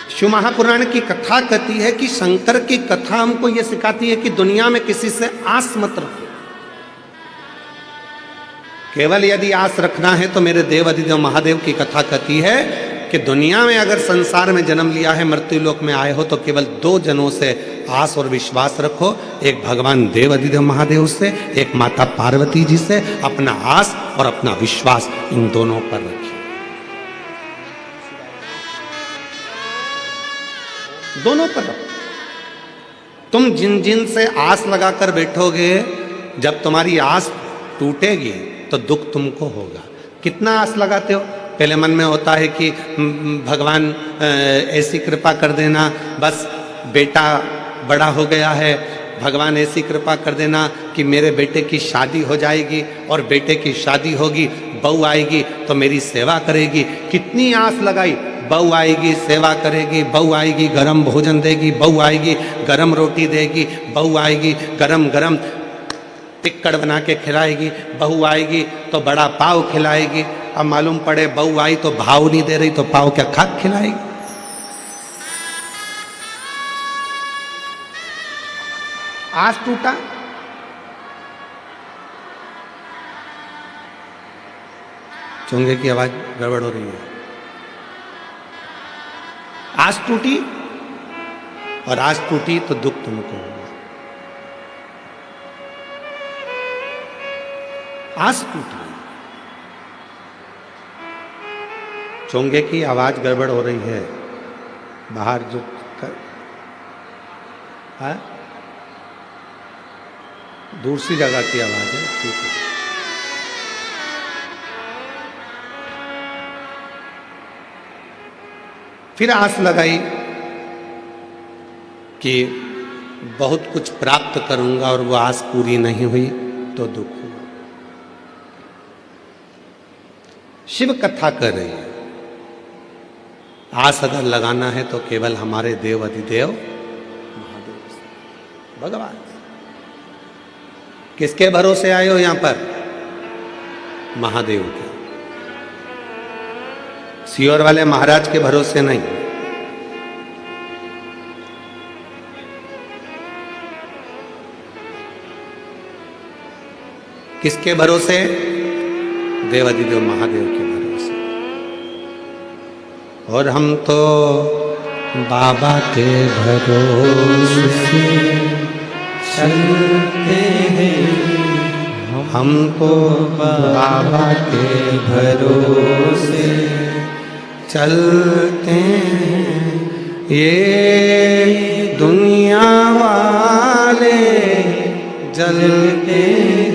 शिव महापुराण की कथा कहती है कि शंकर की कथा हमको यह सिखाती है कि दुनिया में किसी से आस मत रखो। केवल यदि आस रखना है तो मेरे देव अधिदेव महादेव की कथा कहती है कि दुनिया में अगर संसार में जन्म लिया है, मृत्यु लोक में आए हो, तो केवल दो जनों से आस और विश्वास रखो। एक भगवान देव अधिदेव महादेव से, एक माता पार्वती जी से। अपना आस और अपना विश्वास इन दोनों पर रखिए, दोनों पर रखो। तुम जिन जिन से आस लगाकर बैठोगे, जब तुम्हारी आस टूटेगी तो दुख तुमको होगा। कितना आस लगाते हो? पहले मन में होता है कि भगवान ऐसी कृपा कर देना, बस बेटा बड़ा हो गया है, भगवान ऐसी कृपा कर देना कि मेरे बेटे की शादी हो जाएगी, और बेटे की शादी होगी, बहू आएगी तो मेरी सेवा करेगी। कितनी आस लगाई, बहू आएगी सेवा करेगी, बहू आएगी गरम भोजन देगी, बहू आएगी गरम रोटी देगी, बहू आएगी गरम गरम टिक्कड़ बना के खिलाएगी, बहू आएगी तो बड़ा पाव खिलाएगी। अब मालूम पड़े बहू आई तो भाव नहीं दे रही, तो पाव क्या खाक खिलाएगी? आस टूटा, चोंगे की आवाज गड़बड़ हो रही है। आस टूटी, और आस टूटी तो दुख तुमको होगा। आस टूटी, चोंगे की आवाज गड़बड़ हो रही है। बाहर जो है दूसरी जगह की आवाज है, ठीक है। फिर आस लगाई कि बहुत कुछ प्राप्त करूंगा, और वो आस पूरी नहीं हुई तो दुख हुआ। शिव कथा कर रही है, आस अगर लगाना है तो केवल हमारे देव अधिदेव महादेव से, भगवान। किसके भरोसे आए हो यहां पर? महादेव के। सियोर वाले महाराज के भरोसे नहीं। किसके भरोसे? देव अधिदेव महादेव के भरोसे। और हम तो बाबा के भरोसे चलते हैं, हम तो बाबा के भरोसे चलते हैं। ये दुनिया वाले जलते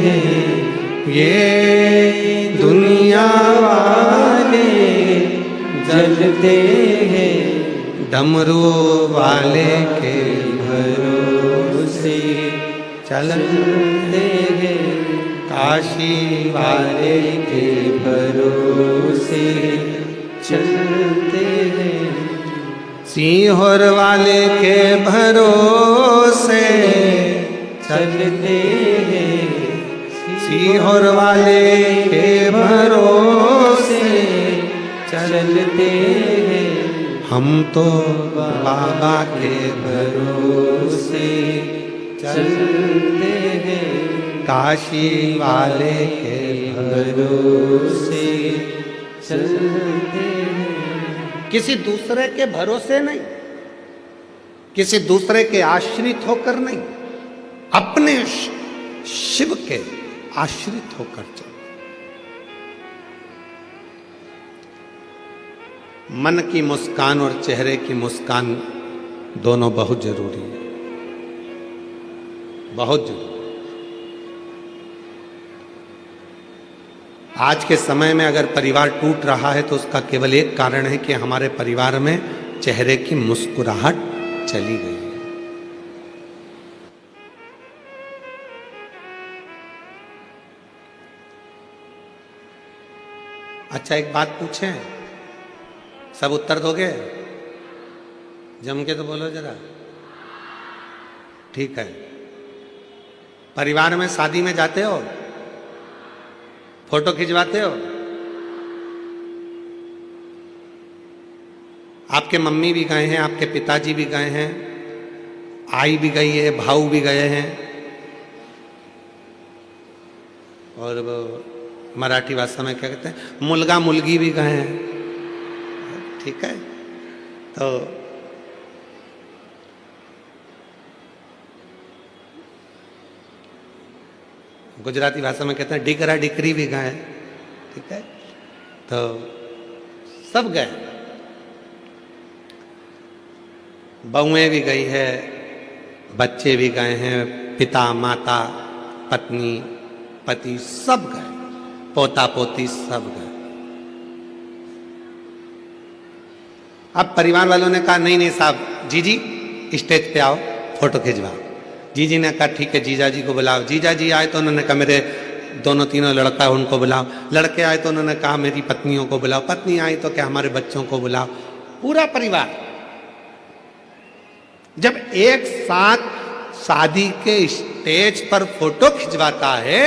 हैं, ये दुनिया वाले जलते हैं। डमरू वाले के भरोसे चलते हैं, काशी वाले के भरोसे चलते हैं, सीहोर वाले के भरोसे चलते हैं, सीहोर वाले के भरोसे चलते हैं। हम तो बाबा के भरोसे चलते हैं, काशी वाले के भरोसे चलते हैं। किसी दूसरे के भरोसे नहीं, किसी दूसरे के आश्रित होकर नहीं, अपने शिव के आश्रित होकर चल। मन की मुस्कान और चेहरे की मुस्कान दोनों बहुत जरूरी है, बहुत जरूरी। आज के समय में अगर परिवार टूट रहा है तो उसका केवल एक कारण है कि हमारे परिवार में चेहरे की मुस्कुराहट चली गई है। अच्छा, एक बात पूछें, सब उत्तर दोगे? जम के तो बोलो जरा। ठीक है। परिवार में शादी में जाते हो, फोटो खिंचवाते हो? आपके मम्मी भी गए हैं, आपके पिताजी भी गए हैं, आई भी गई है, भाऊ भी गए हैं, और वो मराठी भाषा में क्या कहते हैं, मुलगा मुलगी भी गए हैं। ठीक है, तो गुजराती भाषा में कहते हैं डिकरा डिकरी भी गए। ठीक है, तो सब गए, बहुएं भी गई है, बच्चे भी गए हैं, पिता माता पत्नी पति सब गए, पोता पोती सब गए। अब परिवार वालों ने कहा नहीं नहीं साहब, जीजी स्टेज पे आओ, फोटो खिंचवाओ। जीजी ने कहा ठीक है, जीजा जी को बुलाओ। जीजा जी आए तो उन्होंने कहा मेरे दोनों तीनों लड़का उनको बुलाओ। लड़के आए तो उन्होंने कहा मेरी पत्नियों को बुलाओ। पत्नी आई तो क्या हमारे बच्चों को बुलाओ। पूरा परिवार जब एक साथ शादी के स्टेज पर फोटो खिंचवाता है,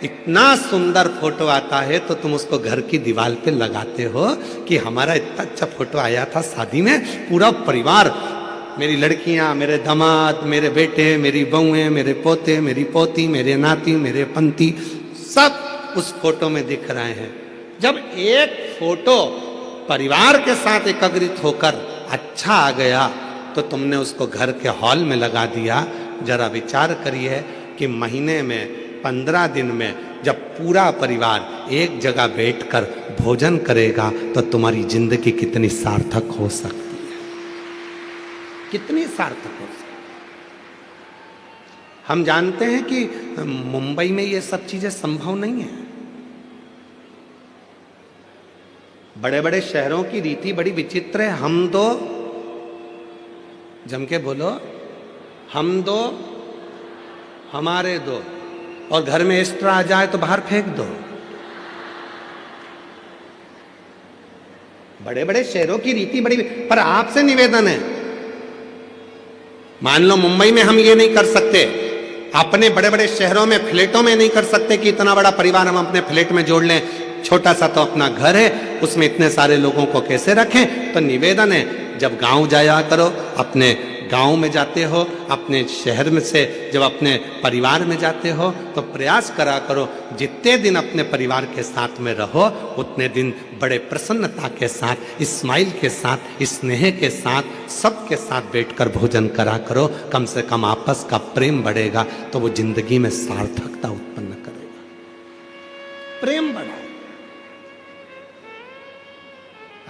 इतना सुंदर फोटो आता है, तो तुम उसको घर की दीवार पे लगाते हो कि हमारा इतना अच्छा फोटो आया था शादी में। पूरा परिवार, मेरी लड़कियां, मेरे दामाद, मेरे बेटे, मेरी बहुएं, मेरे पोते, मेरी पोती, मेरे नाती, मेरे पंती, सब उस फोटो में दिख रहे हैं। जब एक फोटो परिवार के साथ एकत्रित होकर अच्छा आ गया, तो तुमने उसको घर के हॉल में लगा दिया। जरा विचार करिए कि महीने में 15 दिन में जब पूरा परिवार एक जगह बैठकर भोजन करेगा, तो तुम्हारी जिंदगी कितनी सार्थक हो सकती है, कितनी सार्थक हो सकती है। हम जानते हैं कि मुंबई में ये सब चीजें संभव नहीं है। बड़े बड़े शहरों की रीति बड़ी विचित्र है। हम दो, जम के बोलो, हम दो हमारे दो, और घर में एक्स्ट्रा आ जाए तो बाहर फेंक दो। बड़े बड़े शहरों की रीति बड़ी, पर आपसे निवेदन है, मान लो मुंबई में हम ये नहीं कर सकते, अपने बड़े बड़े शहरों में फ्लैटों में नहीं कर सकते कि इतना बड़ा परिवार हम अपने फ्लैट में जोड़ लें। छोटा सा तो अपना घर है, उसमें इतने सारे लोगों को कैसे रखें। तो निवेदन है, जब गांव जाया करो, अपने गांव में जाते हो, अपने शहर में से जब अपने परिवार में जाते हो, तो प्रयास करा करो जितने दिन अपने परिवार के साथ में रहो, उतने दिन बड़े प्रसन्नता के साथ, स्माइल के साथ, स्नेह के साथ, सबके साथ बैठकर भोजन करा करो। कम से कम आपस का प्रेम बढ़ेगा, तो वो जिंदगी में सार्थकता उत्पन्न करेगा। प्रेम बढ़ाओ।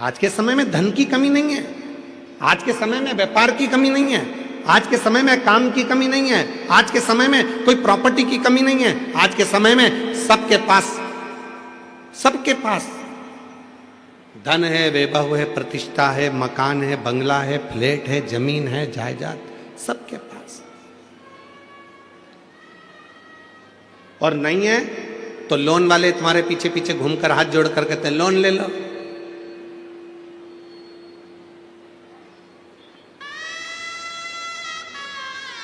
आज के समय में धन की कमी नहीं है, आज के समय में व्यापार की कमी नहीं है, आज के समय में काम की कमी नहीं है, आज के समय में कोई प्रॉपर्टी की कमी नहीं है। आज के समय में सबके पास धन है, वैभव है, प्रतिष्ठा है, मकान है, बंगला है, फ्लैट है, जमीन है, जायदाद, सबके पास। और नहीं है तो लोन वाले तुम्हारे पीछे पीछे घूमकर हाथ जोड़कर कहते हैं लोन ले लो।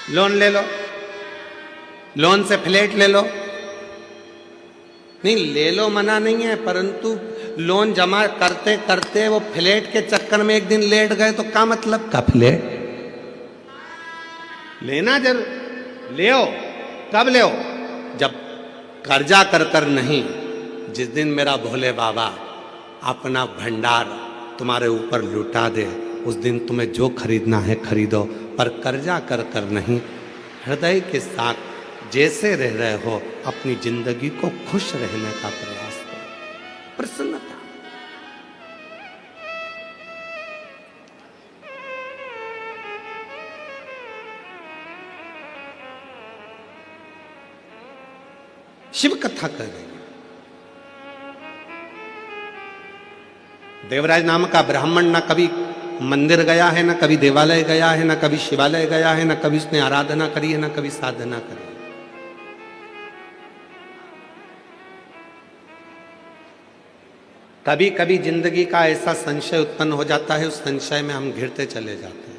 लोन ले लो, लोन से फ्लैट ले लो। नहीं, ले लो मना नहीं है, परंतु लोन जमा करते करते वो फ्लैट के चक्कर में एक दिन लेट गए तो क्या मतलब का फ्लैट लेना। जरूर ले हो, कब ले हो, जब कर्जा कर कर नहीं। जिस दिन मेरा भोले बाबा अपना भंडार तुम्हारे ऊपर लुटा दे, उस दिन तुम्हें जो खरीदना है खरीदो, पर कर्जा कर कर नहीं। हृदय के साथ जैसे रह रहे हो, अपनी जिंदगी को खुश रहने का प्रयास करो। प्रसन्नता। शिव कथा कर रहे हैं। देवराज नाम का ब्राह्मण न कभी मंदिर गया है, न कभी देवालय गया है, न कभी शिवालय गया है, न कभी उसने आराधना करी है, न कभी साधना करी। कभी कभी जिंदगी का ऐसा संशय उत्पन्न हो जाता है, उस संशय में हम घिरते चले जाते हैं।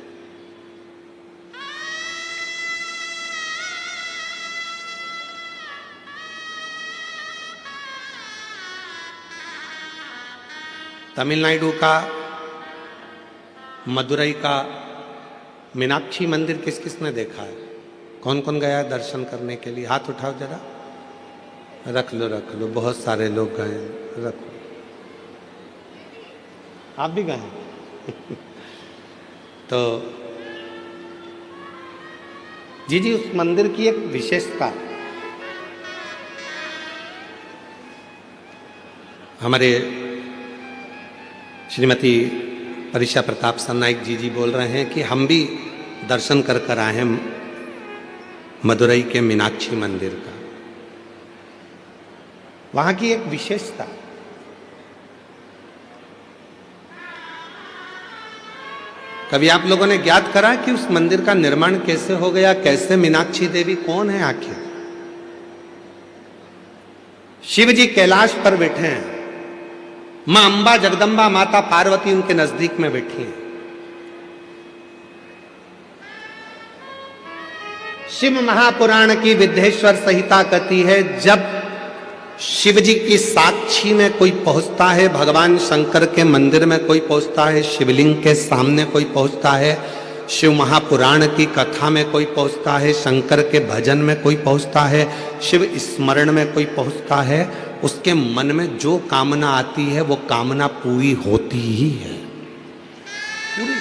तमिलनाडु का मदुरई का मीनाक्षी मंदिर किस किस ने देखा है? कौन कौन गया है दर्शन करने के लिए? हाथ उठाओ जरा। रख लो, बहुत सारे लोग गए हैं, रखो। आप भी गए हैं? तो जी उस मंदिर की एक विशेषता, हमारे श्रीमती परिषा प्रताप सरनाइक जी बोल रहे हैं कि हम भी दर्शन कर आए हैं मदुरई के मीनाक्षी मंदिर का। वहां की एक विशेषता, कभी आप लोगों ने ज्ञात करा कि उस मंदिर का निर्माण कैसे हो गया? कैसे? मीनाक्षी देवी कौन है आखिर? शिव जी कैलाश पर बैठे हैं, मां अंबा जगदंबा माता पार्वती उनके नजदीक में बैठी हैं। शिव महापुराण की विद्येश्वर संहिता कहती है, जब शिव जी की साक्षी में कोई पहुंचता है, भगवान शंकर के मंदिर में कोई पहुंचता है, शिवलिंग के सामने कोई पहुंचता है, शिव महापुराण की कथा में कोई पहुंचता है, शंकर के भजन में कोई पहुंचता है, शिव स्मरण में कोई पहुंचता है, उसके मन में जो कामना आती है वो कामना पूरी होती ही है, पूरी।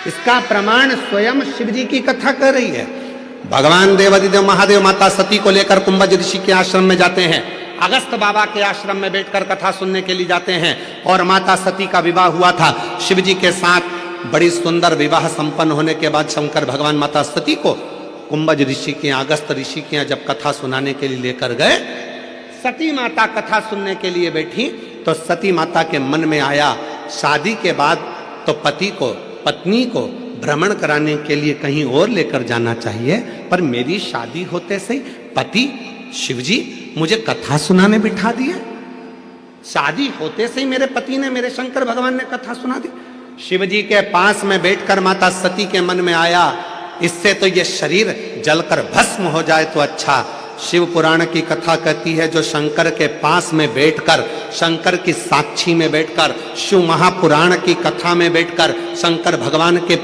इसका प्रमाण स्वयं शिव जी की कथा कर रही है। भगवान देवादिदेव महादेव माता सती को लेकर कुंभज ऋषि के आश्रम में जाते हैं, अगस्त बाबा के आश्रम में बैठकर कथा सुनने के लिए जाते हैं। और माता सती का विवाह हुआ था शिव जी के साथ। बड़ी सुंदर विवाह संपन्न होने के बाद शंकर भगवान माता सती को कुंभज ऋषि के यहाँ, अगस्त ऋषि के यहाँ जब कथा सुनाने के लिए लेकर गए, सती माता कथा सुनने के लिए बैठी तो सती माता के मन में आया, शादी के बाद तो पति को, पत्नी को भ्रमण कराने के लिए कहीं और लेकर जाना चाहिए, पर मेरी शादी होते से पति शिवजी मुझे कथा सुनाने बिठा दिए। शादी होते से ही मेरे पति ने, मेरे शंकर भगवान ने कथा सुना दी। शिवजी के पास में बैठकर माता सती के मन में आया, इससे तो ये शरीर जलकर भस्म हो जाए तो अच्छा। शिव पुराण की कथा कहती है, जो शंकर के पास में बैठकर, शंकर की साक्षी में बैठकर, शिव महापुराण की कथा में बैठकर, शंकर भगवान के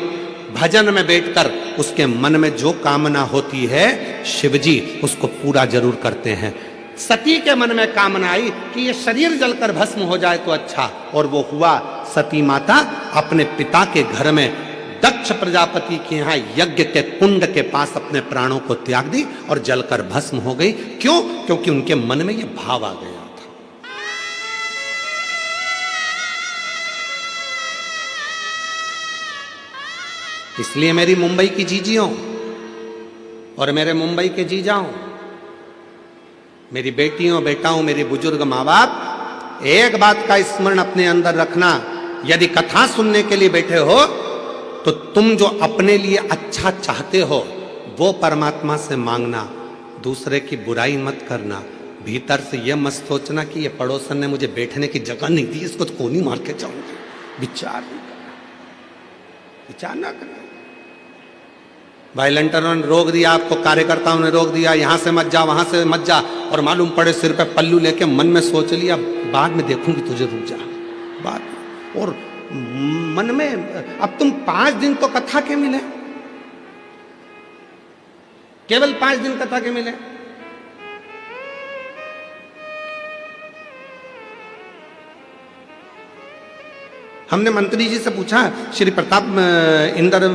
भजन में बैठकर उसके मन में जो कामना होती है शिवजी उसको पूरा जरूर करते हैं। सती के मन में कामना आई कि ये शरीर जलकर भस्म हो जाए तो अच्छा, और वो हुआ। सती माता अपने पिता के घर में दक्ष प्रजापति के यहाँ यज्ञ के कुंड के पास अपने प्राणों को त्याग दी और जलकर भस्म हो गई। क्यों? क्योंकि उनके मन में ये भाव आ गया था। इसलिए मेरी मुंबई की जीजियों और मेरे मुंबई के जीजाओं, मेरी बेटियों बेटाओं, मेरे बुजुर्ग माँ बाप, एक बात का स्मरण अपने अंदर रखना, यदि कथा सुनने के लिए बैठे हो तो तुम जो अपने लिए अच्छा चाहते हो वो परमात्मा से मांगना, दूसरे की बुराई मत करना। भीतर से यह मत सोचना कि ये पड़ोसन ने मुझे बैठने की जगह नहीं दी, इसको तो कोनी मार के जाऊंगी। विचार नहीं करना, विचार ना करना। वायलेंटरों ने रोक दिया आपको, कार्यकर्ताओं ने रोक दिया, यहां से मत जा, वहां से मत जा, और मालूम पड़े सिर पे पल्लू लेके मन में सोच लिया बाद में देखूंगी तुझे, रुक जा बाद में। और मन में अब तुम 5 दिन तो कथा के मिले, केवल 5 दिन कथा के मिले। हमने मंत्री जी से पूछा, श्री प्रताप इंदर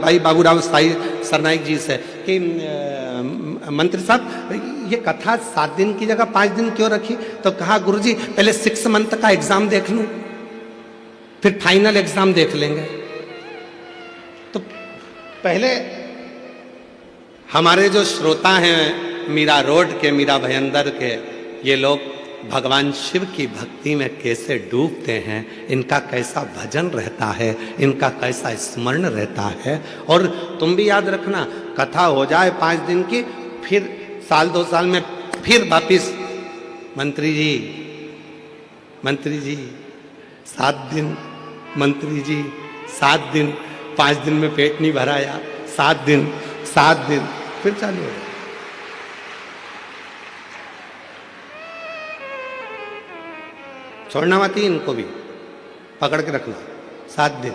भाई बाबूराव साई सरनाइक जी से, कि मंत्री साहब ये कथा 7 दिन की जगह 5 दिन क्यों रखी? तो कहा गुरुजी पहले 6 मंथ का एग्जाम देख लूं, फिर फाइनल एग्जाम देख लेंगे। तो पहले हमारे जो श्रोता हैं मीरा रोड के, मीरा भयंदर के, ये लोग भगवान शिव की भक्ति में कैसे डूबते हैं, इनका कैसा भजन रहता है, इनका कैसा स्मरण रहता है। और तुम भी याद रखना, कथा हो जाए 5 दिन की, फिर साल 2 साल में फिर वापिस मंत्री जी 7 दिन, मंत्री जी 7 दिन, 5 दिन में पेट नहीं भराया, 7 दिन, फिर चालू हो गया। छोड़ना मत ही, इनको भी पकड़ के रखना। 7 दिन,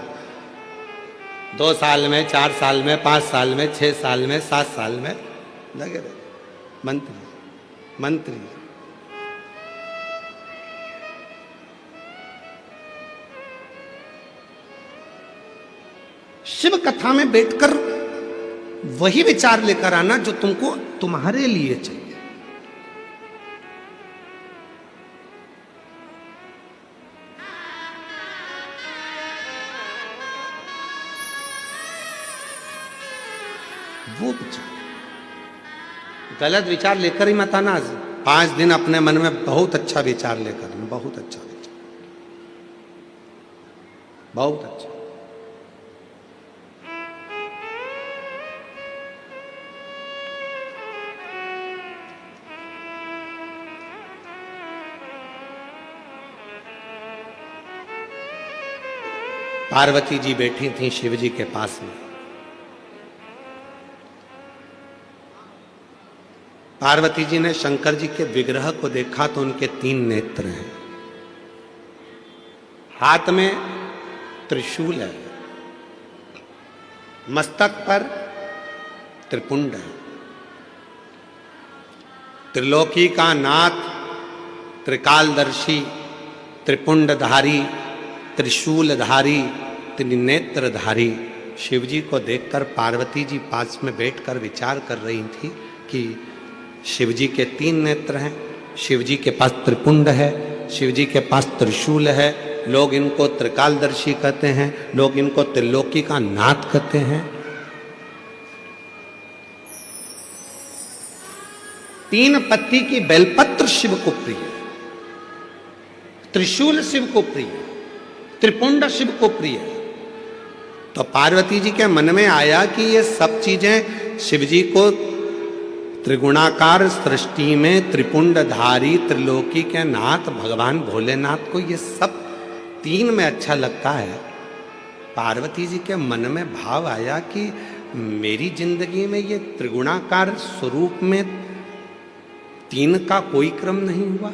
2 साल में, 4 साल में, 5 साल में, 6 साल में, 7 साल में लगे रहे मंत्री मंत्री। शिव कथा में बैठकर वही विचार लेकर आना जो तुमको तुम्हारे लिए चाहिए। वो विचार, गलत विचार लेकर ही मत आना। 5 दिन अपने मन में बहुत अच्छा विचार लेकर, बहुत अच्छा विचार, बहुत अच्छा। पार्वती जी बैठी थी शिव जी के पास में। पार्वती जी ने शंकर जी के विग्रह को देखा तो उनके 3 नेत्र हैं, हाथ में त्रिशूल है, मस्तक पर त्रिपुंड है, त्रिलोकी का नाथ, त्रिकालदर्शी, त्रिपुंडधारी, त्रिशूलधारी, त्रिनेत्रधारी शिव जी को देखकर पार्वती जी पास में बैठकर विचार कर रही थी कि शिव जी के 3 नेत्र हैं, शिव जी के पास त्रिपुंड है, शिव जी के पास त्रिशूल है, लोग इनको त्रिकालदर्शी कहते हैं, लोग इनको त्रिलोकी का नाथ कहते हैं। 3 पत्ती की बेलपत्र शिव को प्रिय है, त्रिशूल शिव को प्रिय है, त्रिपुंड शिव को प्रिय है। तो पार्वती जी के मन में आया कि ये सब चीजें शिव जी को त्रिगुणाकार सृष्टि में त्रिपुंडधारी, त्रिलोकी के नाथ भगवान भोलेनाथ को ये सब 3 में अच्छा लगता है। पार्वती जी के मन में भाव आया कि मेरी जिंदगी में ये त्रिगुणाकार स्वरूप में 3 का कोई क्रम नहीं हुआ,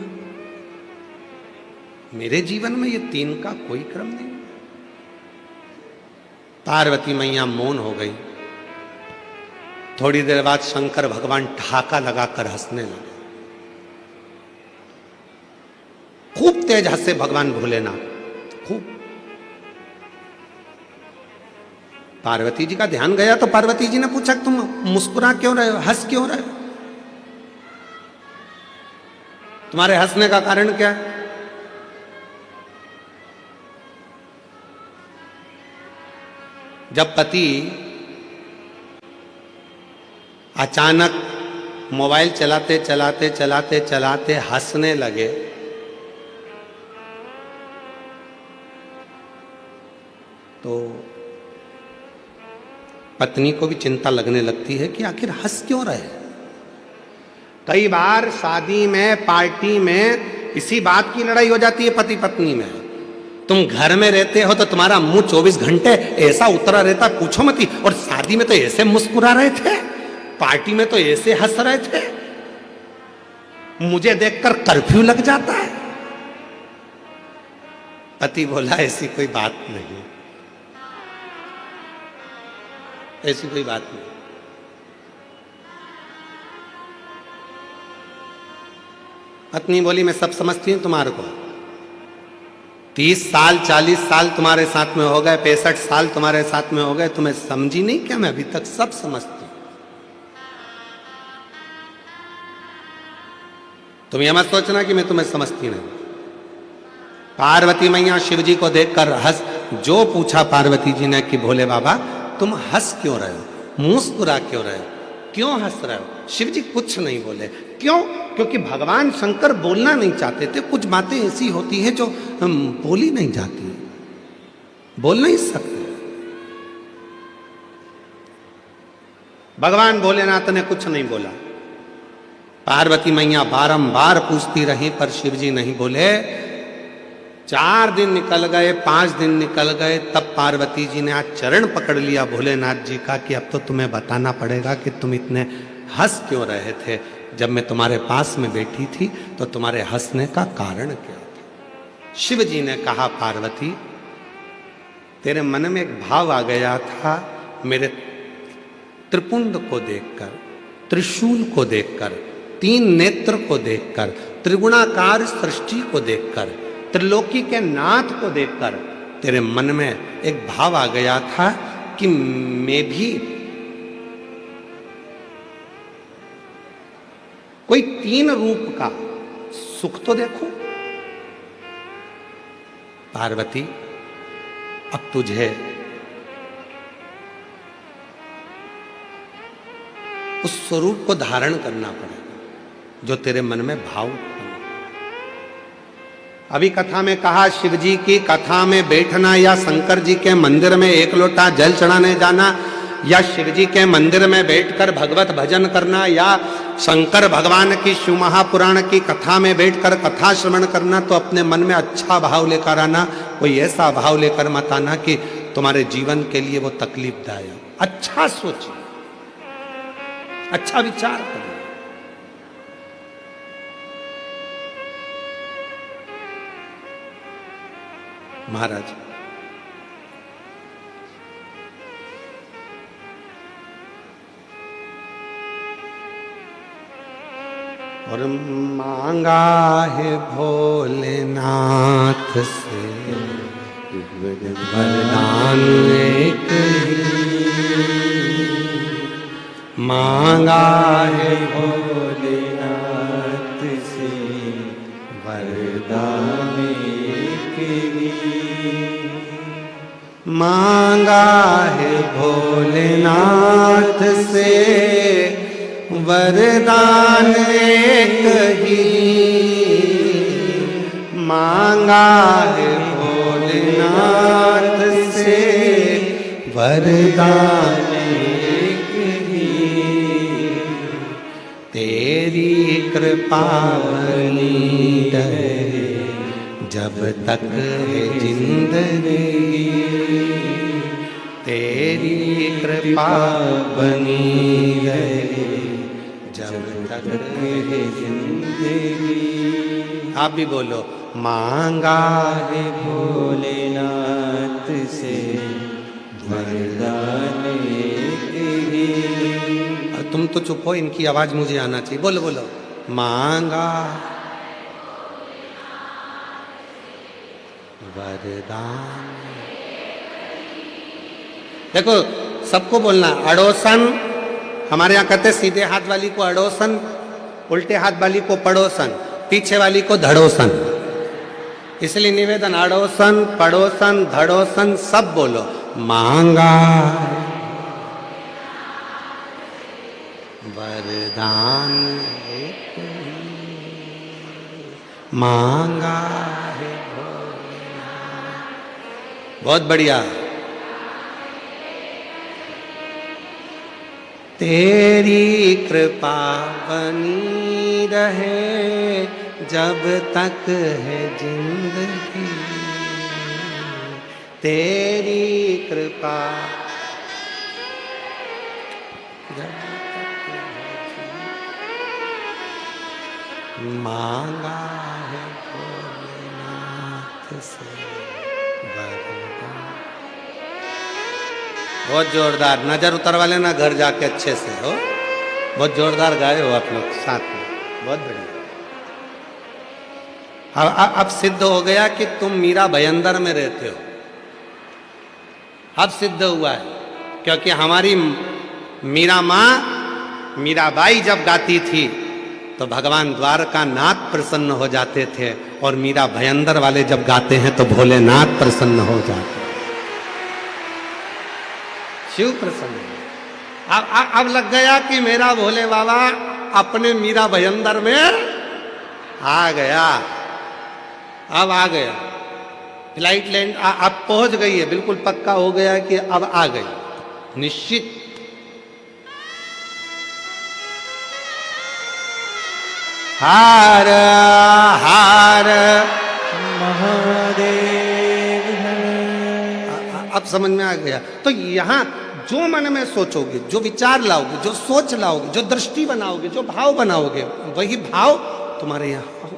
मेरे जीवन में ये 3 का कोई क्रम नहीं। पार्वती मैया मौन हो गई। थोड़ी देर बाद शंकर भगवान ठहाका लगाकर हंसने लगे, खूब तेज हंसे भगवान भोलेनाथ, खूब। पार्वती जी का ध्यान गया तो पार्वती जी ने पूछा तुम मुस्कुरा क्यों रहे हो, हंस क्यों रहे हो, तुम्हारे हंसने का कारण क्या है? जब पति अचानक मोबाइल चलाते चलाते चलाते चलाते हंसने लगे तो पत्नी को भी चिंता लगने लगती है कि आखिर हंस क्यों रहे। कई बार शादी में, पार्टी में इसी बात की लड़ाई हो जाती है पति पत्नी में। तुम घर में रहते हो तो तुम्हारा मुंह 24 घंटे ऐसा उतरा रहता पूछो मत ही, और शादी में तो ऐसे मुस्कुरा रहे थे, पार्टी में तो ऐसे हंस रहे थे, मुझे देखकर कर्फ्यू लग जाता है। पति बोला ऐसी कोई बात नहीं, ऐसी कोई बात नहीं। पत्नी बोली मैं सब समझती हूं तुम्हारे को, 30 साल 40 साल तुम्हारे साथ में हो गए, 65 साल तुम्हारे साथ में हो गए, तुम्हें समझी नहीं क्या? मैं अभी तक सब समझती हूं। तुम यह मत सोचना कि मैं तुम्हें समझती नहीं। पार्वती मैया शिव जी को देखकर हंस, जो पूछा पार्वती जी ने कि भोले बाबा तुम हंस क्यों रहे हो, मुस्कुरा क्यों रहे हो, क्यों हंस रहे हो? शिव जी कुछ नहीं बोले। क्यों? क्योंकि भगवान शंकर बोलना नहीं चाहते थे। कुछ बातें ऐसी होती हैं जो बोली नहीं जाती, बोल नहीं सकते। भगवान भोलेनाथ ने कुछ नहीं बोला। पार्वती मैया बारंबार पूछती रही पर शिव जी नहीं बोले। 4 दिन निकल गए, 5 दिन निकल गए, तब पार्वती जी ने आज चरण पकड़ लिया भोलेनाथ जी का कि अब तो तुम्हें बताना पड़ेगा कि तुम इतने हंस क्यों रहे थे। जब मैं तुम्हारे पास में बैठी थी तो तुम्हारे हंसने का कारण क्या था? शिव जी ने कहा पार्वती तेरे मन में एक भाव आ गया था मेरे त्रिपुंड को देखकर, त्रिशूल को देखकर, 3 नेत्र को देखकर, त्रिगुणाकार सृष्टि को देखकर, त्रिलोकी के नाथ को देखकर तेरे मन में एक भाव आ गया था कि मैं भी कोई 3 रूप का सुख तो देखूं। पार्वती, अब तुझे उस स्वरूप को धारण करना पड़ेगा जो तेरे मन में भाव। अभी कथा में कहा शिव जी की कथा में बैठना या शंकर जी के मंदिर में 1 लोटा जल चढ़ाने जाना या शिव जी के मंदिर में बैठकर भगवत भजन करना या शंकर भगवान की शिव महापुराण की कथा में बैठकर कथा श्रवण करना, तो अपने मन में अच्छा भाव लेकर आना। कोई ऐसा भाव लेकर मत आना कि तुम्हारे जीवन के लिए वो तकलीफदायक। अच्छा सोचिए, अच्छा विचार करिए। महाराज और मांगा है भोलेनाथ से वरदान एक ही, मांगा है भोलेनाथ से वरदान एक ही, मांगा है भोलेनाथ से वरदान एक ही, मांगा है भोलेनाथ से वरदान एक ही, तेरी कृपा बनी रहे जब तक है जिंदगी, तेरी कृपा बनी रहे जब तक है जिंदगी। आप भी बोलो, मांगा है भोलेनाथ से वरदान एक ही। तुम तो चुप हो, इनकी आवाज मुझे आना चाहिए। बोलो बोलो, मांगा वरदान। देखो सबको बोलना, अड़ोसन, हमारे यहाँ कहते सीधे हाथ वाली को अड़ोसन, उल्टे हाथ वाली को पड़ोसन, पीछे वाली को धड़ोसन। इसलिए निवेदन, अड़ोसन, पड़ोसन, धड़ोसन सब बोलो। मांगा वरदान एक ही, मांगा है भोलेनाथ। बहुत बढ़िया। तेरी कृपा बनी रहे जब तक है जिंदगी, तेरी कृपा जब तक है जिंदगी, मांगा है भोलेनाथ से वरदान। बहुत जोरदार, नजर उतरवा लेना घर जाके अच्छे से। हो बहुत जोरदार गाए हो आप लोग साथ में, बहुत बढ़िया। अब सिद्ध हो गया कि तुम मीरा भयंदर में रहते हो। अब सिद्ध हुआ है, क्योंकि हमारी मीरा माँ मीराबाई जब गाती थी तो भगवान द्वारका नाथ प्रसन्न हो जाते थे, और मीरा भयंदर वाले जब गाते हैं तो भोलेनाथ प्रसन्न हो जाते हैं, शिव प्रसन्न। अब लग गया कि मेरा भोले बाबा अपने मीरा भयंदर में आ गया। अब आ गया, फ्लाइट लैंड अब पहुंच गई है, बिल्कुल पक्का हो गया कि अब आ गई, निश्चित। हार हार महादेव। अब समझ में आ गया। तो यहां जो मन में सोचोगे, जो विचार लाओगे, जो सोच लाओगे, जो दृष्टि बनाओगे, जो भाव बनाओगे, वही भाव तुम्हारे यहां होगा।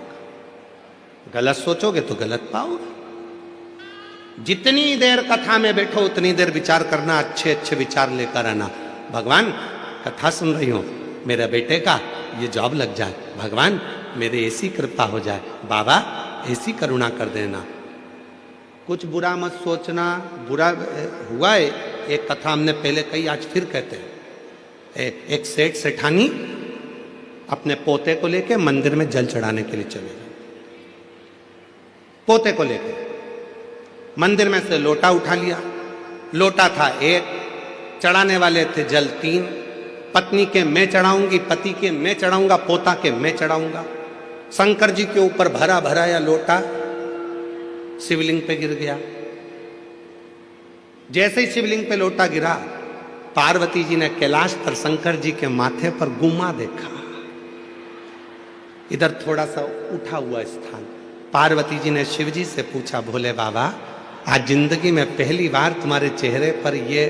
गलत सोचोगे तो गलत पाओगे। जितनी देर कथा में बैठो उतनी देर विचार करना, अच्छे अच्छे विचार लेकर आना। भगवान कथा सुन रही हूं, मेरे बेटे का ये जॉब लग जाए, भगवान मेरे ऐसी कृपा हो जाए, बाबा ऐसी करुणा कर देना। कुछ बुरा मत सोचना, बुरा हुआ है। एक कथा हमने पहले कही, आज फिर कहते हैं। एक सेठ सेठानी अपने पोते को लेके मंदिर में जल चढ़ाने के लिए चले गए। पोते को लेके मंदिर में से लोटा उठा लिया। लोटा था एक, चढ़ाने वाले थे जल 3। पत्नी के मैं चढ़ाऊंगी, पति के मैं चढ़ाऊंगा, पोता के मैं चढ़ाऊंगा। शंकर जी के ऊपर भरा भरा या लोटा शिवलिंग पे गिर गया। जैसे ही शिवलिंग पे लोटा गिरा, पार्वती जी ने कैलाश पर शंकर जी के माथे पर गुम्मा देखा। इधर थोड़ा सा उठा हुआ स्थान। पार्वती जी ने शिव जी से पूछा, भोले बाबा आज जिंदगी में पहली बार तुम्हारे चेहरे पर ये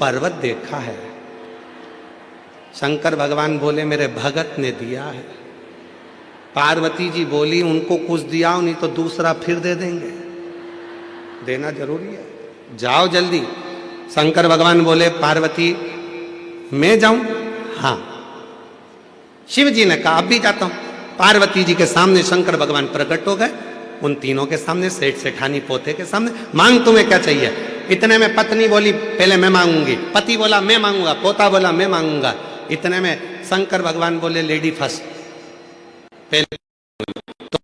पर्वत देखा है। शंकर भगवान बोले, मेरे भगत ने दिया है। पार्वती जी बोली, उनको कुछ दिया नहीं तो दूसरा फिर दे देंगे, देना जरूरी है, जाओ जल्दी। शंकर भगवान बोले, पार्वती मैं जाऊं? हाँ। शिव जी ने कहा, अब भी जाता हूं। पार्वती जी के सामने शंकर भगवान प्रकट हो गए, उन तीनों के सामने, सेठ सेठानी पोते के सामने। मांग तुम्हें क्या चाहिए? इतने में पत्नी बोली, पहले मैं मांगूंगी। पति बोला मैं मांगूंगा। पोता बोला मैं मांगूंगा। इतने में शंकर भगवान बोले, लेडी फर्स्ट। पहले तो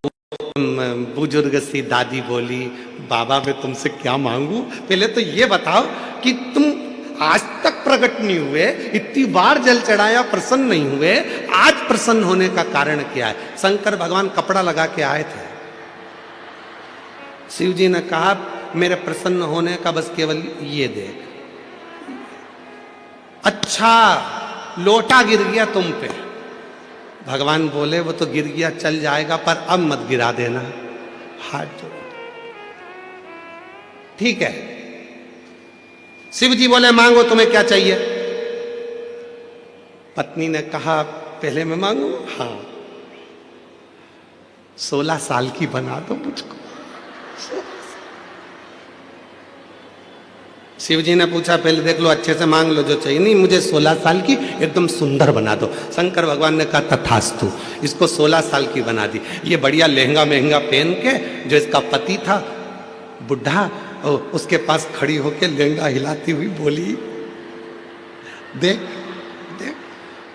बुजुर्ग सी दादी बोली, बाबा मैं तुमसे क्या मांगू? पहले तो ये बताओ कि तुम आज तक प्रकट नहीं हुए, इतनी बार जल चढ़ाया, प्रसन्न नहीं हुए, आज प्रसन्न होने का कारण क्या है? शंकर भगवान कपड़ा लगा के आए थे। शिव जी ने कहा, मेरे प्रसन्न होने का बस केवल ये देख। अच्छा लोटा गिर गया तुम पे। भगवान बोले, वो तो गिर गया, चल जाएगा, पर अब मत गिरा देना। हाथ जोड़ो। ठीक है। शिव जी बोले, मांगो तुम्हें क्या चाहिए? पत्नी ने कहा, पहले मैं मांगू? हाँ। 16 साल की बना दो मुझको। शिव जी ने पूछा, पहले देख लो, अच्छे से मांग लो जो चाहिए। नहीं, मुझे 16 साल की एकदम सुंदर बना दो। शंकर भगवान ने कहा, तथास्तु। इसको 16 साल की बना दी। ये बढ़िया लहंगा महंगा पहन के, जो इसका पति था बुढ़ा, उसके पास खड़ी होके लहंगा हिलाती हुई बोली, देख देख।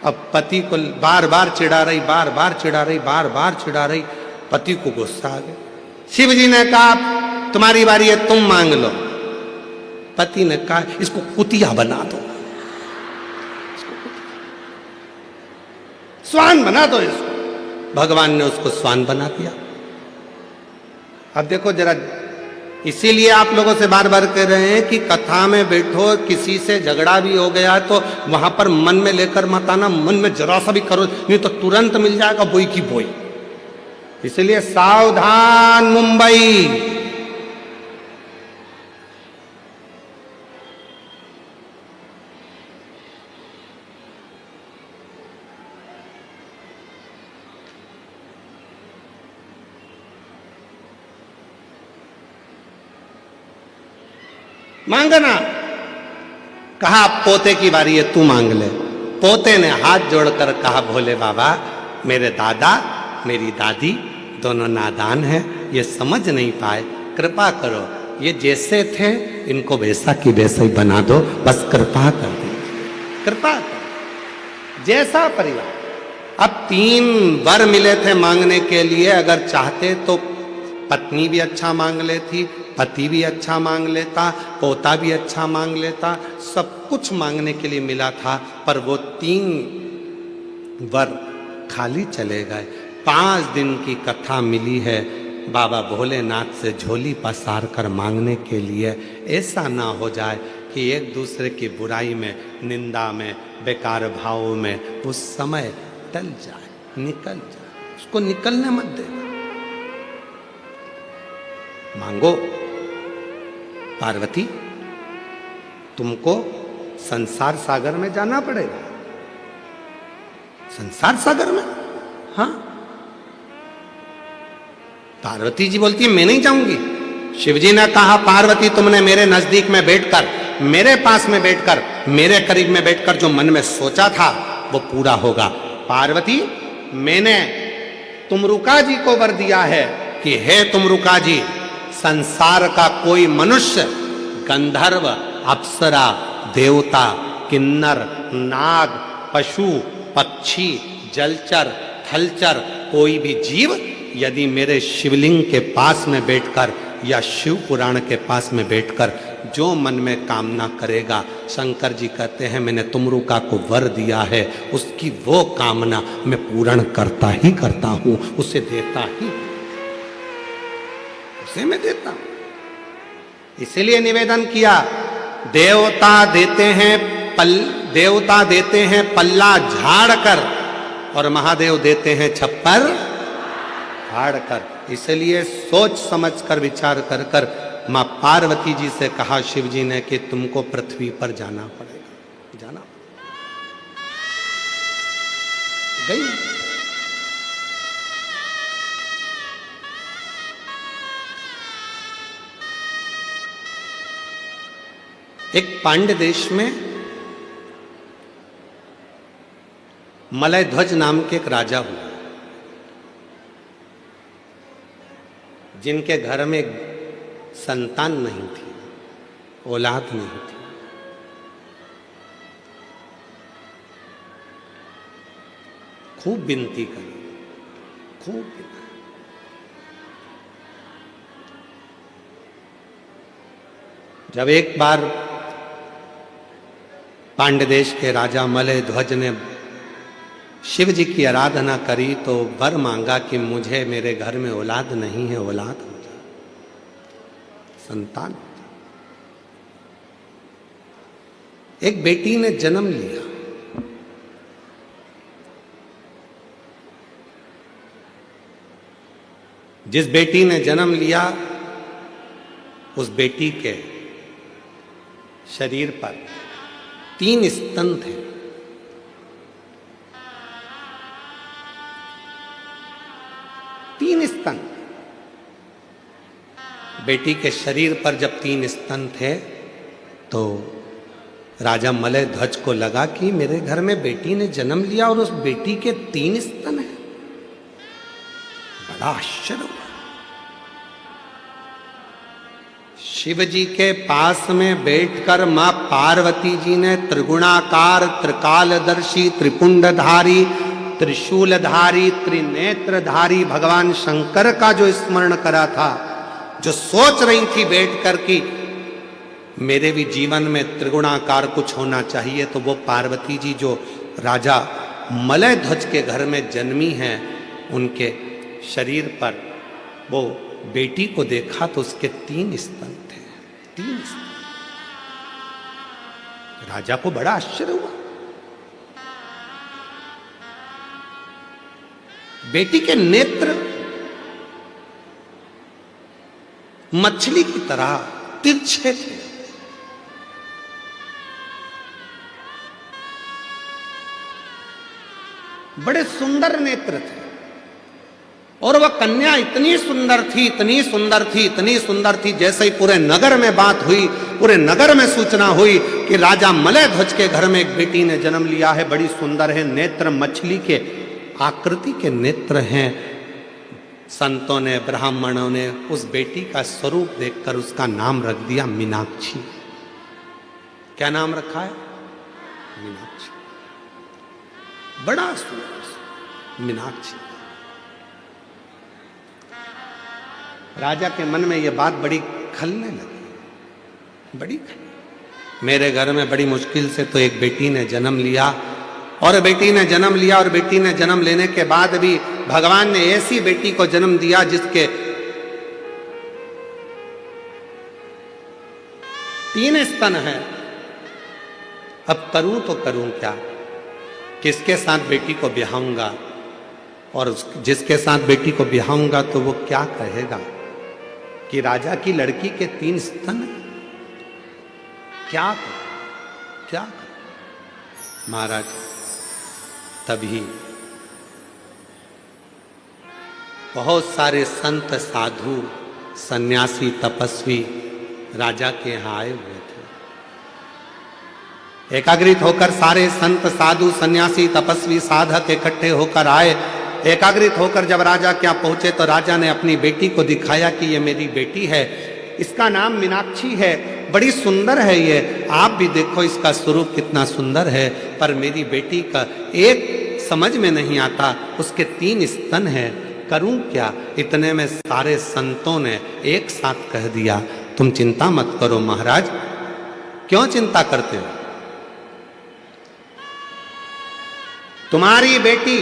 अब पति को बार बार चिढ़ा रही, बार बार चिढ़ा रही, बार बार चिढ़ा रही। पति को गुस्सा आ गया। शिव जी ने कहा, तुम्हारी बारी है, तुम मांग लो। पति ने कहा, इसको कुतिया बना दो, स्वान बना दो इसको। भगवान ने उसको स्वान बना दिया। अब देखो जरा, इसीलिए आप लोगों से बार बार कह रहे हैं कि कथा में बैठो, किसी से झगड़ा भी हो गया तो वहां पर मन में लेकर मत आना। मन में जरा सा भी करो, नहीं तो तुरंत मिल जाएगा बोई की बोई। इसलिए सावधान मुंबई। मांगना। कहा, पोते की बारी है, तू मांग ले। पोते ने हाथ जोड़कर कहा, भोले बाबा मेरे दादा मेरी दादी दोनों नादान हैं, ये समझ नहीं पाए, कृपा करो, ये जैसे थे इनको वैसा की वैसा ही बना दो, बस कृपा कर दो, कृपा कर। जैसा परिवार। अब 3 वर मिले थे मांगने के लिए। अगर चाहते तो पत्नी भी अच्छा मांग लेती, पति भी अच्छा मांग लेता, पोता भी अच्छा मांग लेता, सब कुछ मांगने के लिए मिला था। पर वो 3 वर खाली चले गए। 5 दिन की कथा मिली है बाबा भोलेनाथ से झोली पसार कर मांगने के लिए। ऐसा ना हो जाए कि एक दूसरे की बुराई में, निंदा में, बेकार भावों में उस समय टल जाए, निकल जाए। उसको निकलने मत देना। मांगो। पार्वती, तुमको संसार सागर में जाना पड़ेगा। संसार सागर में? हाँ। पार्वती जी बोलती है, मैं नहीं जाऊंगी। शिवजी ने कहा पार्वती तुमने मेरे नजदीक में बैठकर, मेरे पास में बैठकर, मेरे करीब में बैठकर जो मन में सोचा था वो पूरा होगा। पार्वती मैंने तुमरुका जी को वर दिया है कि हे तुमरुका जी, संसार का कोई मनुष्य, गंधर्व, अप्सरा, देवता, किन्नर, नाग, पशु, पक्षी, जलचर, थलचर, कोई भी जीव यदि मेरे शिवलिंग के पास में बैठकर या शिव पुराण के पास में बैठकर जो मन में कामना करेगा, शंकर जी कहते हैं मैंने तुमरुका को वर दिया है, उसकी वो कामना मैं पूर्ण करता ही करता हूं, उसे देता ही, उसे मैं देता हूं। इसीलिए निवेदन किया, देवता देते हैं पल्ला झाड़ कर और महादेव देते हैं छप्पर फाड़ कर। इसलिए सोच समझ कर विचार कर कर मां पार्वती जी से कहा शिव जी ने कि तुमको पृथ्वी पर जाना पड़ेगा, जाना गई। एक पांड्य देश में मलय ध्वज नाम के एक राजा हुआ, जिनके घर में संतान नहीं थी, औलाद नहीं थी। खूब विनती करी, खूब विनती। जब एक बार पांड्य देश के राजा मलय ध्वज ने शिव जी की आराधना करी तो वर मांगा कि मुझे मेरे घर में औलाद नहीं है, औलाद हो जाए, संतान। एक बेटी ने जन्म लिया, जिस बेटी ने जन्म लिया उस बेटी के शरीर पर 3 स्तन थे। स्तन, बेटी के शरीर पर जब 3 स्तन थे तो राजा मलय ध्वज को लगा कि मेरे घर में बेटी ने जन्म लिया और उस बेटी के 3 स्तन हैं। बड़ा आश्चर्य हुआ। शिव जी के पास में बैठकर मां पार्वती जी ने त्रिगुणाकार, त्रिकालदर्शी, त्रिपुंडधारी, त्रिशूलधारी, त्रिनेत्रधारी भगवान शंकर का जो स्मरण करा था, जो सोच रही थी बैठकर कि मेरे भी जीवन में त्रिगुणाकार कुछ होना चाहिए, तो वो पार्वती जी जो राजा मलय ध्वज के घर में जन्मी हैं, उनके शरीर पर वो बेटी को देखा तो उसके 3 स्तन थे, 3 स्तन। राजा को बड़ा आश्चर्य हुआ। बेटी के नेत्र मछली की तरह तिरछे थे। बड़े सुंदर नेत्र थे और वह कन्या इतनी सुंदर थी, इतनी सुंदर थी, इतनी सुंदर थी, जैसे ही पूरे नगर में बात हुई, पूरे नगर में सूचना हुई कि राजा मलय ध्वज के घर में एक बेटी ने जन्म लिया है, बड़ी सुंदर है, नेत्र मछली के आकृति के नेत्र हैं। संतों ने, ब्राह्मणों ने उस बेटी का स्वरूप देखकर उसका नाम रख दिया मीनाक्षी। क्या नाम रखा है? मीनाक्षी। बड़ा सुंदर मीनाक्षी। राजा के मन में यह बात बड़ी खलने लगी, बड़ी खलने। मेरे घर में बड़ी मुश्किल से तो एक बेटी ने जन्म लिया, और बेटी ने जन्म लिया, और बेटी ने जन्म लेने के बाद भी भगवान ने ऐसी बेटी को जन्म दिया जिसके 3 स्तन हैं। अब करूं तो करूं क्या? किसके साथ बेटी को ब्याहूंगा? और जिसके साथ बेटी को ब्याहूंगा तो वो क्या कहेगा कि राजा की लड़की के 3 स्तन? क्या कर, क्या कर? महाराज तभी बहुत सारे संत साधु सन्यासी तपस्वी राजा के यहाँ आए हुए थे। एकाग्रित होकर सारे संत साधु सन्यासी तपस्वी साधक इकट्ठे होकर आए। एकाग्रित होकर जब राजा के यहाँ पहुंचे तो राजा ने अपनी बेटी को दिखाया कि ये मेरी बेटी है, इसका नाम मीनाक्षी है, बड़ी सुंदर है ये, आप भी देखो इसका स्वरूप कितना सुंदर है, पर मेरी बेटी का एक समझ में नहीं आता, उसके 3 स्तन हैं, करूं क्या। इतने में सारे संतों ने एक साथ कह दिया, तुम चिंता मत करो महाराज। क्यों चिंता करते हो? तुम्हारी बेटी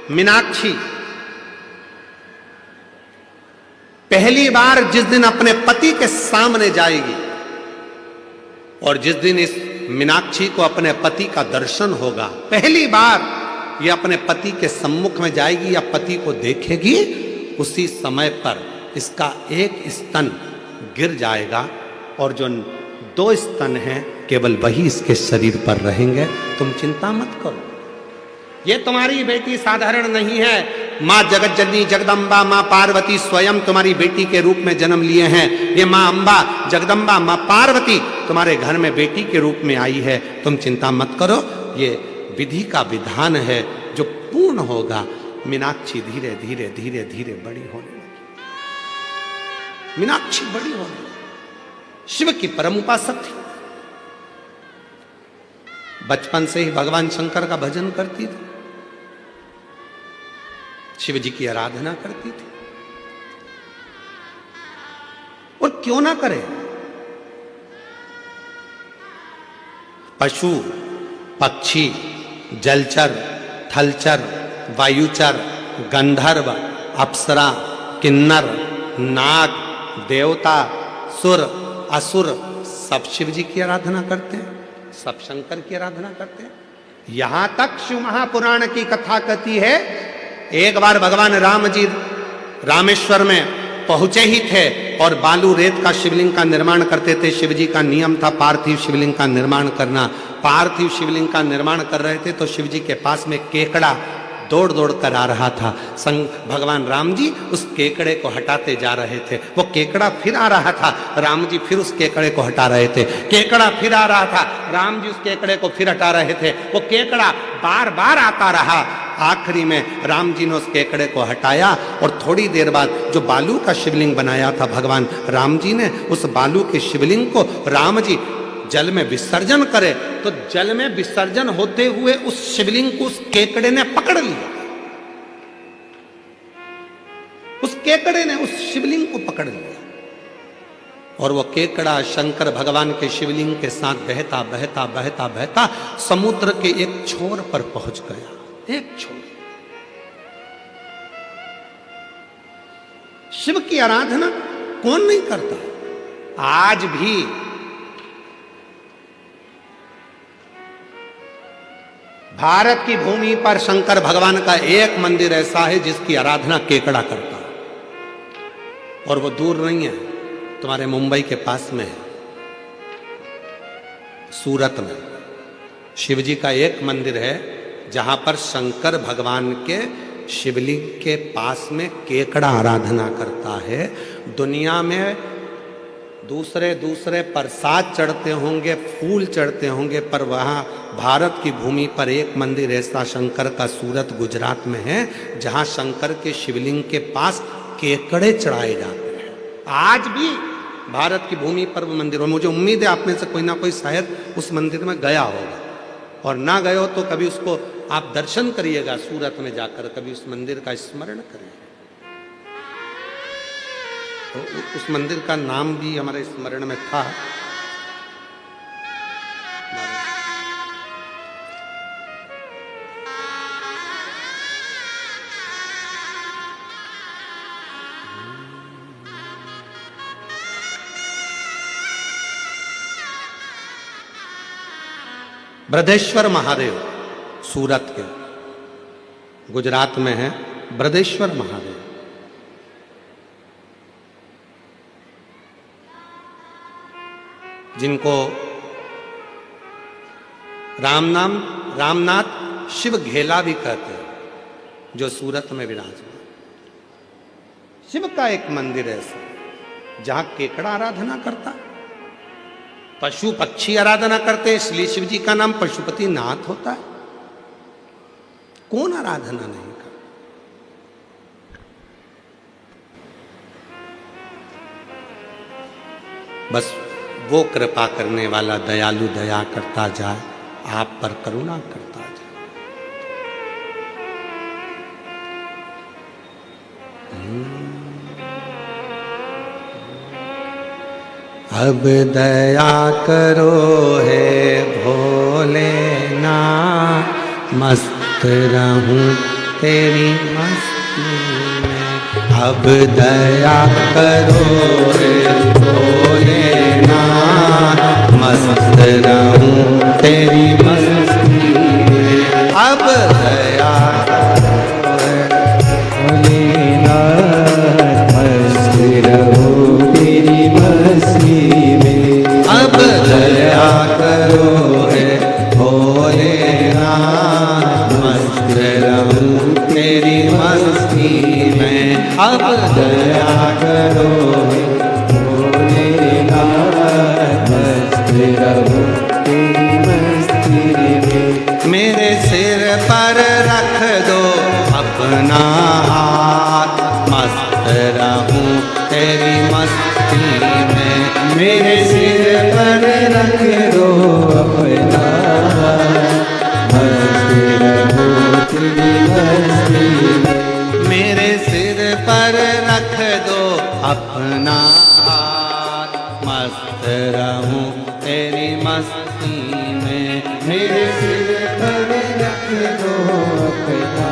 मीनाक्षी पहली बार जिस दिन अपने पति के सामने जाएगी और जिस दिन इस मीनाक्षी को अपने पति का दर्शन होगा, पहली बार ये अपने पति के सम्मुख में जाएगी या पति को देखेगी, उसी समय पर इसका एक स्तन गिर जाएगा और जो 2 स्तन हैं केवल वही इसके शरीर पर रहेंगे। तुम चिंता मत करो, ये तुम्हारी बेटी साधारण नहीं है। माँ जगत जननी जगदम्बा माँ पार्वती स्वयं तुम्हारी बेटी के रूप में जन्म लिए हैं। ये माँ अम्बा जगदम्बा माँ पार्वती तुम्हारे घर में बेटी के रूप में आई है। तुम चिंता मत करो, ये विधि का विधान है जो पूर्ण होगा। मीनाक्षी धीरे धीरे धीरे धीरे बड़ी होने लगी। मीनाक्षी बड़ी होने लगी, शिव की परम उपासक थी। बचपन से ही भगवान शंकर का भजन करती थी, शिव जी की आराधना करती थी। और क्यों ना करे, पशु पक्षी जलचर थलचर वायुचर गंधर्व अप्सरा किन्नर नाग देवता सुर असुर सब शिव जी की आराधना करते हैं, सब शंकर की आराधना करते हैं। यहां तक शिव महापुराण की कथा कहती है, एक बार भगवान राम जी रामेश्वर में पहुंचे ही थे और बालू रेत का शिवलिंग का निर्माण करते थे। शिव जी का नियम था पार्थिव शिवलिंग का निर्माण करना। पार्थिव शिवलिंग का निर्माण कर रहे थे तो शिव जी के पास में केकड़ा दौड़ दौड़ कर आ रहा था। भगवान राम जी उस केकड़े को हटाते जा रहे थे, वो केकड़ा फिर आ रहा था, राम जी फिर उस केकड़े को हटा रहे थे। केकड़ा फिर आ रहा था, राम जी उस केकड़े को फिर हटा रहे थे। वो केकड़ा बार बार आता रहा। आखिरी में राम जी ने उस केकड़े को हटाया और थोड़ी देर बाद जो बालू का शिवलिंग बनाया था भगवान राम जी ने, उस बालू के शिवलिंग को राम जी जल में विसर्जन करे तो जल में विसर्जन होते हुए उस शिवलिंग को उस केकड़े ने पकड़ लिया। उस केकड़े ने उस शिवलिंग को पकड़ लिया और वो केकड़ा शंकर भगवान के शिवलिंग के साथ बहता बहता बहता बहता समुद्र के एक छोर पर पहुंच गया। एक छोर। शिव की आराधना कौन नहीं करता? आज भी भारत की भूमि पर शंकर भगवान का एक मंदिर ऐसा है जिसकी आराधना केकड़ा करता है और वो दूर नहीं है, तुम्हारे मुंबई के पास में है, सूरत में शिव जी का एक मंदिर है जहां पर शंकर भगवान के शिवलिंग के पास में केकड़ा आराधना करता है। दुनिया में दूसरे दूसरे प्रसाद चढ़ते होंगे, फूल चढ़ते होंगे, पर वहाँ भारत की भूमि पर एक मंदिर ऐसा शंकर का सूरत गुजरात में है जहाँ शंकर के शिवलिंग के पास केकड़े चढ़ाए जाते हैं। आज भी भारत की भूमि पर वो मंदिर हो। मुझे उम्मीद है आप में से कोई ना कोई शायद उस मंदिर में गया होगा, और ना गए हो तो कभी उसको आप दर्शन करिएगा सूरत में जाकर, कभी उस मंदिर का स्मरण करिएगा। तो उस मंदिर का नाम भी हमारे स्मरण में था। ब्रजेश्वर महादेव सूरत के, गुजरात में है ब्रजेश्वर महादेव। जिनको रामनाथ शिव घेला भी कहते हैं, जो सूरत में विराजमान। शिव का एक मंदिर है ऐसा जहां केकड़ा आराधना करता, पशु पक्षी आराधना करते, इसलिए शिव जी का नाम पशुपति नाथ होता है। कौन आराधना नहीं करता? बस वो कृपा करने वाला दयालु दया करता जाए, आप पर करुणा करता जाए। अब दया करो हे भोलेनाथ, मस्त रहूं तेरी मस्ती में। अब दया करो हे भोलेनाथ, मस्त रहूं तेरी मस्ती में। अब दया करो हे भोलेनाथ, मस्त रहूं तेरी मस्ती में। अब दया करो हे भोलेनाथ, मस्त रहूं तेरी मस्ती में। अब दया करो हे भोलेनाथ, मस्त रहूं तेरी मस्ती में। मेरे सिर पर रख दो अपना हाथ, मस्त रहूं तेरी मस्ती में। मेरे सिर पर रख दो अपना हाथ, मस्त रहूं तेरी मस्ती में। मेरे सिर पर रख दो अपना हाथ, मस्त रहूं तेरी मस्ती में। मेरे सिर पर रख दो अपना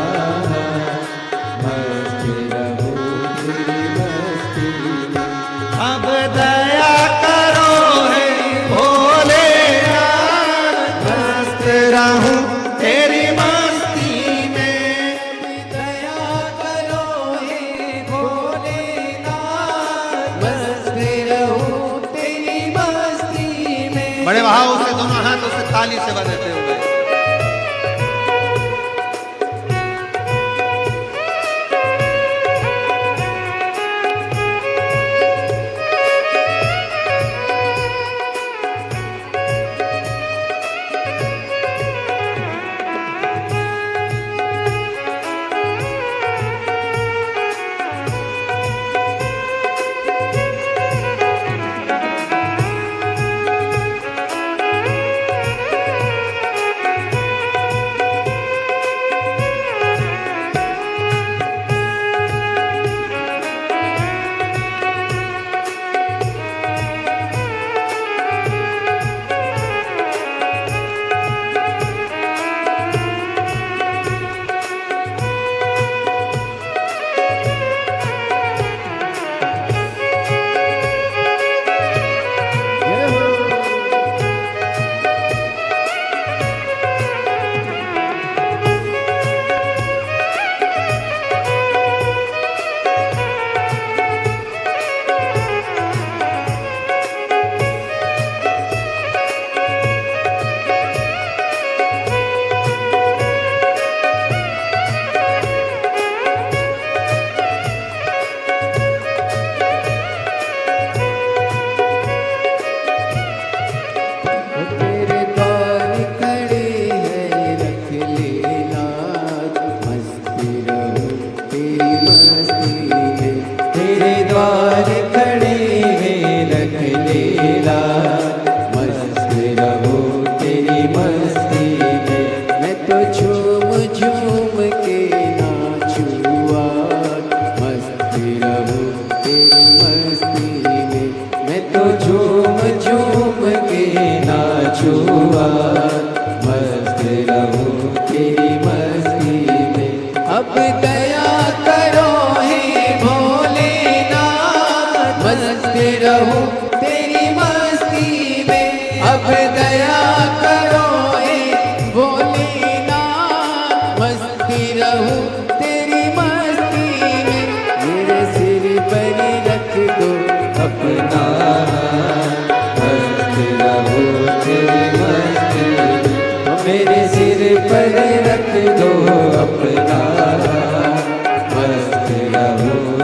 हाथ, मस्त रहूं तेरी मस्ती में। अब दया करो हे भोलेनाथ, मस्त रहूं तेरी मस्ती में। दया करो हे भोलेनाथ, मस्त रहूं तेरी मस्ती में। बड़े भाव से दोनों हाथों से ताली से बजाते हुए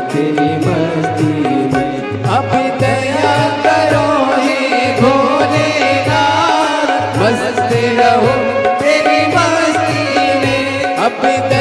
तेरी बीते